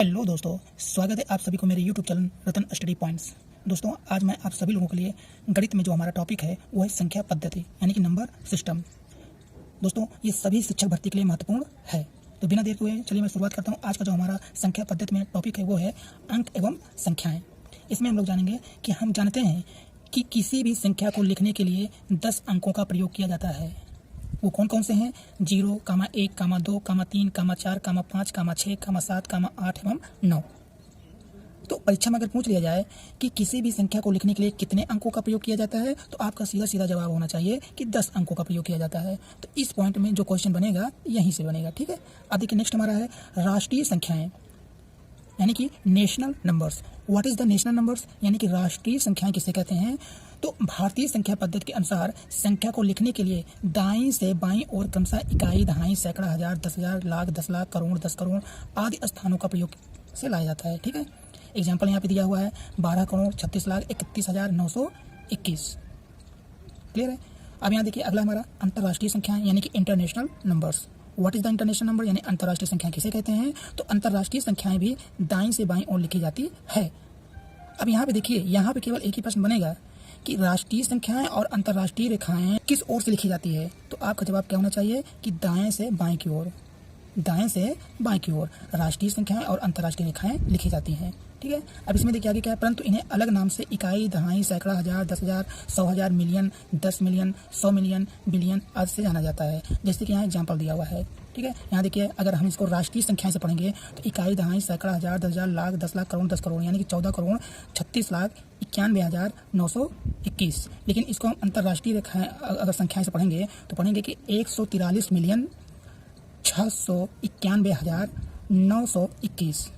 Hello दोस्तों, स्वागत है आप सभी को मेरे YouTube चैनल रतन स्टडी पॉइंट्स। दोस्तों, आज मैं आप सभी लोगों के लिए गणित में जो हमारा टॉपिक है वो है संख्या पद्धति यानी कि नंबर सिस्टम। दोस्तों, ये सभी शिक्षक भर्ती के लिए महत्वपूर्ण है। तो बिना देर हुए चलिए मैं शुरुआत करता हूँ। आज का जो हमारा संख्या पद्धति में टॉपिक है वो है अंक एवं संख्याएँ। इसमें हम लोग जानेंगे कि हम जानते हैं कि किसी भी संख्या को लिखने के लिए 10 अंकों का प्रयोग किया जाता है। वो कौन कौन से हैं? 0, 1, 2, 3, 4, 5, 6, 7, 8 एवं 9। तो परीक्षा में अगर पूछ लिया जाए कि किसी भी संख्या को लिखने के लिए कितने अंकों का प्रयोग किया जाता है, तो आपका सीधा सीधा जवाब होना चाहिए कि 10 अंकों का प्रयोग किया जाता है। तो इस पॉइंट में जो क्वेश्चन बनेगा यहीं से बनेगा, ठीक है। अब देखिए, नेक्स्ट हमारा है राष्ट्रीय संख्याएं यानी कि national numbers. What is the national numbers यानी कि राष्ट्रीय संख्याएं किसे कहते हैं? तो भारतीय संख्या पद्धति के अनुसार संख्या को लिखने के लिए दाईं से बाईं ओर क्रमशः इकाई, दहाई, सैकड़ा, हजार, 10,000, लाख, 10 लाख, करोड़, 10 करोड़ आदि स्थानों का प्रयोग से लाया जाता है, ठीक है। एग्जाम्पल यहाँ पे दिया हुआ है 12 करोड़ 36 लाख 31,921। क्लियर है। अब यहाँ देखिए, अगला हमारा अंतर्राष्ट्रीय संख्याएं यानी कि international numbers. What is the international number यानी अंतर्राष्ट्रीय संख्या किसे कहते हैं? तो अंतर्राष्ट्रीय संख्याएं भी दाईं से बाईं ओर लिखी जाती है। अब यहाँ पे देखिए, यहाँ पे केवल एक ही प्रश्न बनेगा कि राष्ट्रीय संख्याएं और अंतर्राष्ट्रीय रेखाएं किस ओर से लिखी जाती है। तो आपका जवाब क्या होना चाहिए कि दाएं से बाएं की ओर। दाएं से बाएं की ओर राष्ट्रीय संख्याएं और अंतर्राष्ट्रीय रेखाएं लिखी जाती हैं, ठीक है। अब इसमें देखिए आगे क्या है, परंतु इन्हें अलग नाम से इकाई, दहाई, सैकड़ा, हजार, 10,000, 100,000, मिलियन, 10 मिलियन, 100 मिलियन, बिलियन आदि से जाना जाता है। जैसे कि यहाँ एग्जाम्पल दिया हुआ है, ठीक है। यहाँ देखिए, अगर हम इसको राष्ट्रीय संख्याएं से पढ़ेंगे तो इकाई, दहाई, सैकड़ा, हजार, 10,000, लाख, 10 लाख, करोड़, 10 करोड़ यानी कि 14 करोड़ 36 लाख 91,921। लेकिन इसको हम अंतर्राष्ट्रीय रेखाएं अगर संख्याएं से पढ़ेंगे तो पढ़ेंगे कि 143 मिलियन 691,921।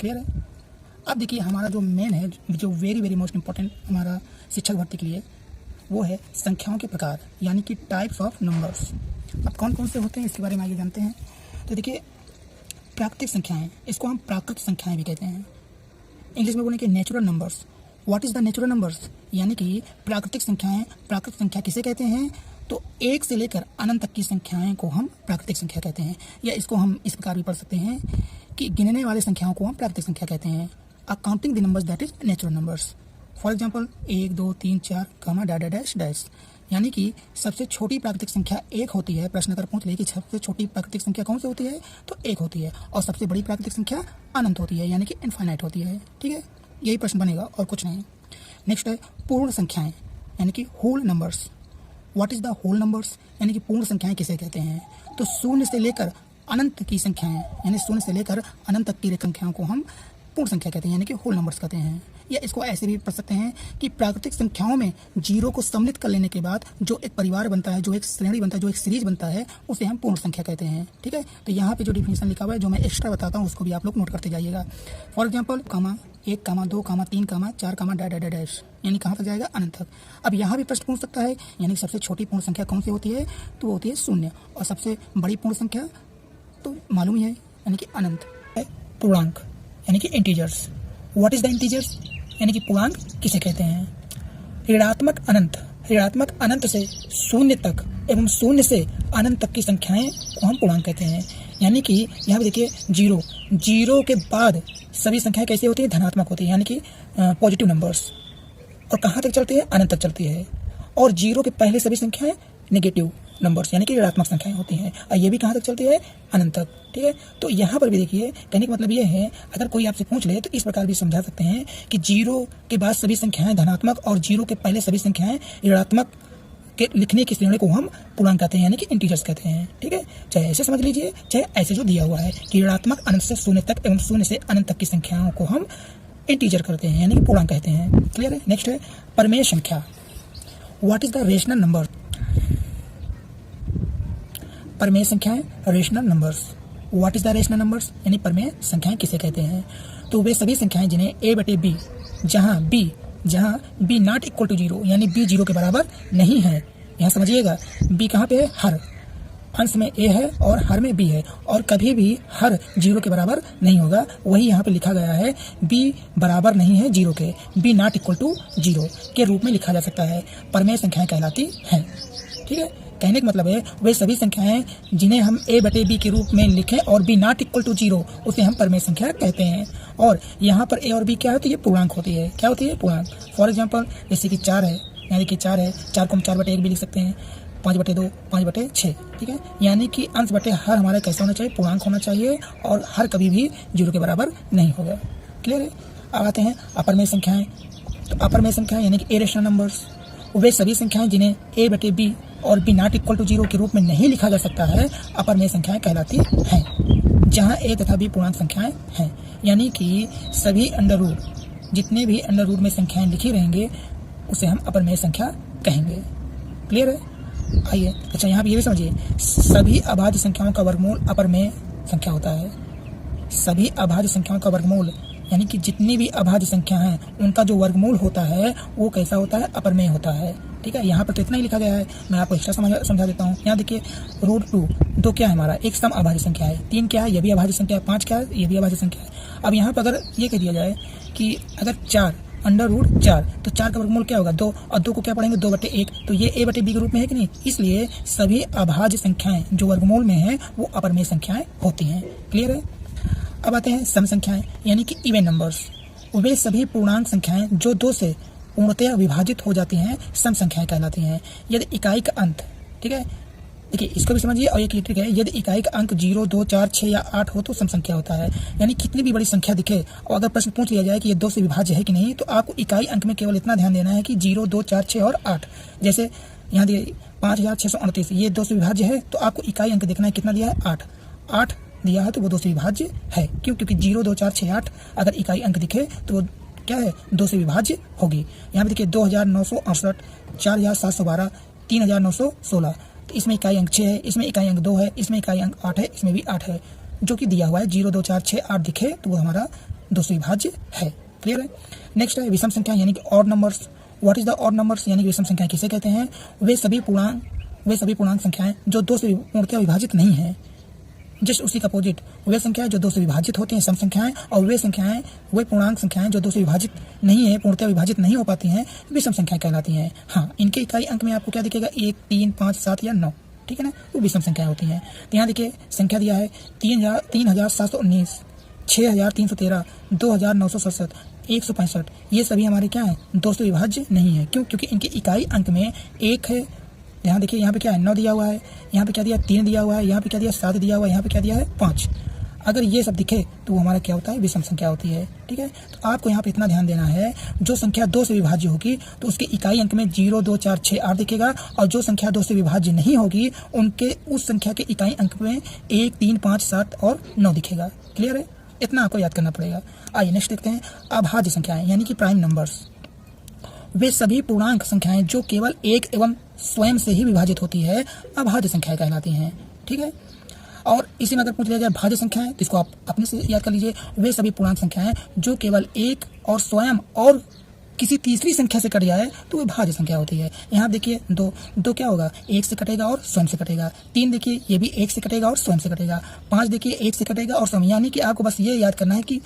क्लियर है। अब देखिए, हमारा जो मेन है, जो वेरी वेरी मोस्ट इंपॉर्टेंट हमारा शिक्षक भर्ती के लिए, वो है संख्याओं के प्रकार यानी कि टाइप्स ऑफ नंबर्स। अब कौन कौन से होते हैं इसके बारे में आगे जानते हैं। तो देखिए, प्राकृतिक संख्याएं, इसको हम प्राकृतिक संख्याएं भी कहते हैं। इंग्लिश में बोलेंगे natural numbers. What is the natural numbers यानी कि प्राकृतिक संख्याएं। प्राकृतिक संख्या किसे कहते हैं? तो 1 से लेकर अनंत तक की संख्याएं को हम प्राकृतिक संख्या कहते हैं। या इसको हम इस प्रकार भी पढ़ सकते हैं कि गिनने वाले संख्याओं को हम प्राकृतिक संख्या कहते हैं। Counting the numbers that is natural numbers. For example 1, 2, 3, 4, dash dash यानी कि सबसे छोटी प्राकृतिक संख्या 1 होती है। प्रश्न अगर पूछ ले कि सबसे छोटी प्राकृतिक संख्या कौन सी होती है, तो 1 होती है। और सबसे बड़ी प्राकृतिक संख्या अनंत होती है यानी कि इनफाइनाइट होती है, ठीक है। यही प्रश्न बनेगा और कुछ नहीं। नेक्स्ट है पूर्ण संख्याएं यानी कि whole numbers. What is the whole numbers यानी कि पूर्ण संख्याएं किसे कहते हैं? तो 0 से लेकर अनंत की संख्याएं यानी 0 से लेकर अनंत तक की संख्याओं को हम पूर्ण संख्या कहते हैं यानी कि होल नंबर्स कहते हैं। या इसको ऐसे भी पढ़ सकते हैं कि प्राकृतिक संख्याओं में 0 को सम्मिलित कर लेने के बाद जो एक परिवार बनता है, जो एक श्रेणी बनता है, जो एक सीरीज बनता है, उसे हम पूर्ण संख्या कहते हैं, ठीक है। तो यहाँ पे जो डिफिनेशन लिखा हुआ है, जो मैं एक्स्ट्रा बताता हूँ, उसको भी आप लोग नोट करते जाइएगा। फॉर एग्जाम्पल 1, 2, 3, 4, डैश यानी कहाँ तक जाएगा? अनंत तक। अब यहाँ भी प्रश्न पूछ सकता है यानी सबसे छोटी पूर्ण संख्या कौन सी होती है? तो वो होती है 0। और सबसे बड़ी पूर्ण संख्या तो मालूम ही है यानी कि अनंत है। पूर्णांक यानी कि integers. What is the integers यानी कि पूर्णांक किसे कहते हैं? ऋणात्मक अनंत। ऋणात्मक अनंत से 0 तक एवं 0 से अनंत तक की संख्याएं को हम पूर्णांक कहते हैं। यानी कि यहाँ पे देखिए 0 के बाद सभी संख्याएं कैसी होती है? धनात्मक होती है यानी कि पॉजिटिव नंबर्स। और कहाँ तक चलती है? अनंत तक चलती है। और 0 के पहले सभी संख्याएं नेगेटिव नंबर्स यानी कि ऋणात्मक संख्याएं होती हैं। और ये भी कहाँ तक चलती है? अनंत तक, ठीक है। तो यहाँ पर भी देखिए, कहने का मतलब ये है, अगर कोई आपसे पूछ ले तो इस प्रकार भी समझा सकते हैं कि 0 के बाद सभी संख्याएं धनात्मक और 0 के पहले सभी संख्याएं ऋणात्मक के लिखने की श्रेणी को हम पूर्णांक कहते हैं यानी कि इंटीजर्स कहते हैं, ठीक है। चाहे ऐसे समझ लीजिए, चाहे ऐसे जो दिया हुआ है कि ऋणात्मक अनंत से 0 तक एवं 0 से अनंत तक की संख्याओं को हम इंटीजर करते हैं यानी कि पूर्णांक कहते हैं। क्लियर है। नेक्स्ट है परमेय संख्या। What is the rational number? परमेय संख्याएं, rational numbers. What is the rational numbers यानी परमेय संख्याएं किसे कहते हैं? तो वे सभी संख्याएं जिन्हें a/b जहां b नॉट इक्वल टू 0 यानी b 0 के बराबर नहीं है। यहाँ समझिएगा, b कहाँ पे है? हर। अंश में a है और हर में b है, और कभी भी हर 0 के बराबर नहीं होगा। वही यहाँ पे लिखा गया है, b बराबर नहीं है 0 के, b नॉट इक्वल टू 0 के रूप में लिखा जा सकता है। परमेय संख्याएं कहलाती हैं, ठीक है। कहने का मतलब है वे सभी संख्याएं जिन्हें हम a बटे b के रूप में लिखें और b नॉट इक्वल टू 0 उसे हम परमेय संख्या कहते हैं। और यहाँ पर a और b क्या होती है? पूर्णांक होती है। क्या होती है? पूर्णांक। फॉर एग्जाम्पल जैसे कि 4 है, यानी कि 4 है, 4 को हम 4/1 भी लिख सकते हैं, 5/2, 5/6, ठीक है। यानी कि अंश बटे हर हमारा कैसा होना चाहिए? पूर्णांक होना चाहिए और हर कभी भी 0 के बराबर नहीं होगा। क्लियर है? अब आते हैं अपरमेय संख्याएं। तो अपरमेय संख्याएं यानी कि इरेशनल नंबर्स वे सभी संख्याएं जिन्हें a बटे b और b नॉट इक्वल टू 0 के रूप में नहीं लिखा जा सकता है अपरमेय संख्याएं कहलाती हैं, जहां a तथा b पूर्णांक संख्याएं हैं। यानी कि सभी अंडर रूट, जितने भी अंडर रूट में संख्याएं लिखी रहेंगे उसे हम अपरमेय संख्या कहेंगे। क्लियर है? आइए, अच्छा यहाँ पे ये भी समझिए, सभी अभाज्य संख्याओं का वर्गमूल अपरमेय संख्या होता है। सभी अभाज्य संख्याओं का वर्गमूल यानी कि जितनी भी अभाज्य संख्या हैं उनका जो वर्गमूल होता है वो कैसा होता है? अपरमेय होता है। ठीक है, यहाँ पर तो इतना ही लिखा गया है, मैं आपको एक्स्ट्रा समझा देता हूँ। यहाँ देखिए √2 2 क्या है हमारा? एक सम अभाज्य संख्या है। 3 क्या है? ये भी अभाज्य संख्या है। 5 क्या है? ये भी अभाज्य संख्या है। अब यहाँ पर अगर ये कह दिया जाए कि अगर 4 √4 तो 4 का वर्गमूल क्या होगा? 2, और 2 को क्या पढ़ेंगे? 2/1, तो ये a बटे b के रूप में है कि नहीं? इसलिए सभी अभाज्य संख्याएं जो वर्गमूल में है वो अपरमेय संख्याएं होती हैं। क्लियर है? अब आते हैं सम संख्याएं यानी कि इवन नंबर्स। वे सभी पूर्णांक संख्याएं जो 2 से पूर्णतया विभाजित हो जाती हैं सम संख्याएं कहलाती हैं। यदि इकाई का अंक, ठीक है, देखिए इसको भी समझिए और एक ट्रिक है, यदि इकाई का अंक 0, 2, 4, 6 या 8 हो तो सम संख्या होता है। यानी कितनी भी बड़ी संख्या दिखे और अगर प्रश्न पूछ लिया जाए कि ये 2 से विभाज्य है कि नहीं, तो आपको इकाई अंक में केवल इतना ध्यान देना है कि 0, 2, 4, 6 और 8। जैसे यहाँ दिए 5638, ये 2 से विभाज्य है तो आपको इकाई अंक देखना है, कितना दिया है? 8। 8 दिया है तो वो 2 से विभाज्य है। क्यों? क्योंकि 0, 2, 4, 6, 8 अगर इकाई अंक दिखे तो वो क्या है? 2 से विभाज्य होगी। यहाँ पे देखिए 2968, 4712, 3916, तो इसमें इकाई अंक 6 है, इसमें इकाई अंक 2 है, इसमें इकाई अंक 8 है, इसमें भी 8 है, जो कि दिया हुआ है 0, 2, 4, 6, 8 दिखे तो वो हमारा 2 से विभाज्य है। क्लियर है? नेक्स्ट है विषम संख्या यानी कि odd numbers. What is the odd numbers यानी कि विषम संख्या किसे कहते हैं? वे सभी पूर्णांक संख्याएं जो 2 से पूर्णतः विभाजित नहीं है। जस्ट उसी का अपोजिट, वे संख्याएं जो 2 से विभाजित होती हैं सम संख्याएं, और वे पूर्णांक संख्याएं जो 2 से विभाजित नहीं है, पूर्णतः विभाजित नहीं हो पाती हैं, विषम संख्याएं कहलाती हैं। हाँ, इनके इकाई अंक में आपको क्या दिखेगा? 1, 3, 5, 7 या 9, ठीक है ना, वो विषम संख्याएं होती हैं। तो यहाँ देखिए संख्या दिया है 3719, 6313, 2967, 165, ये सभी हमारे क्या है? 2 से विभाज्य नहीं है। क्यों? क्योंकि इनके इकाई अंक में 1 है। यहाँ देखिए यहाँ पे क्या है? 9 दिया हुआ है, यहाँ पे क्या दिया? 3 दिया हुआ है, यहाँ पे क्या दिया? 7 दिया हुआ है, यहाँ पे क्या दिया है? 5। अगर ये सब दिखे तो वो हमारा क्या होता है? विषम संख्या होती है। ठीक है, तो आपको यहाँ पे इतना ध्यान देना है, जो संख्या 2 से विभाज्य होगी तो उसके इकाई अंक में 0, 2, 4, 6, 8 दिखेगा, और जो संख्या 2 से विभाज्य नहीं होगी उनके उस संख्या के इकाई अंक में 1, 3, 5, 7 और 9 दिखेगा। क्लियर है? इतना आपको याद करना पड़ेगा। आइए नेक्स्ट देखते हैं अभाज्य संख्याएं यानी कि प्राइम नंबर्स। वे सभी पूर्णांक संख्याएं जो केवल एक एवं स्वयं से ही विभाजित होती है अभाज्य संख्याएं कहलाती हैं। ठीक है, और इसी में अगर पूछ लिया जाए भाज्य संख्याएं तो इसको आप अपने से याद कर लीजिए। वे सभी पूर्णांक संख्याएं जो केवल एक और स्वयं और किसी तीसरी संख्या से कट जाए तो वह भाज्य संख्या होती है। यहाँ देखिए 2 क्या होगा? 1 से कटेगा और स्वयं से कटेगा। 3 देखिए ये भी 1 से कटेगा और स्वयं से कटेगा। 5 देखिए 1 से कटेगा और स्वयं, यानी कि आपको बस ये याद करना है कि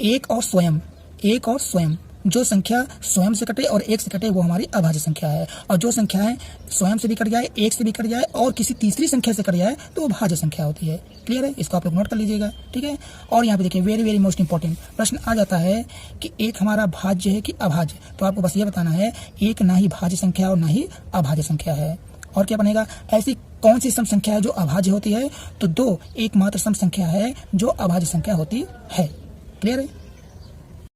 एक और स्वयं, जो संख्या स्वयं से कटे और 1 से कटे वो हमारी अभाज्य संख्या है, और जो संख्याएं स्वयं से भी कट जाए, 1 से भी कट जाए और किसी तीसरी संख्या से कट जाए तो वो भाज्य संख्या होती है। क्लियर है? इसको आप लोग नोट कर लीजिएगा। ठीक है, और यहाँ पे देखिए वेरी वेरी मोस्ट इंपॉर्टेंट प्रश्न आ जाता है कि एक हमारा भाज्य है कि अभाज्य, तो आपको बस ये बताना है एक ना ही भाज्य संख्या और ना ही अभाज्य संख्या है। और क्या बनेगा? ऐसी कौन सी सम संख्या है जो अभाज्य होती है? तो 2 एकमात्र सम संख्या है जो अभाज्य संख्या होती है। क्लियर है?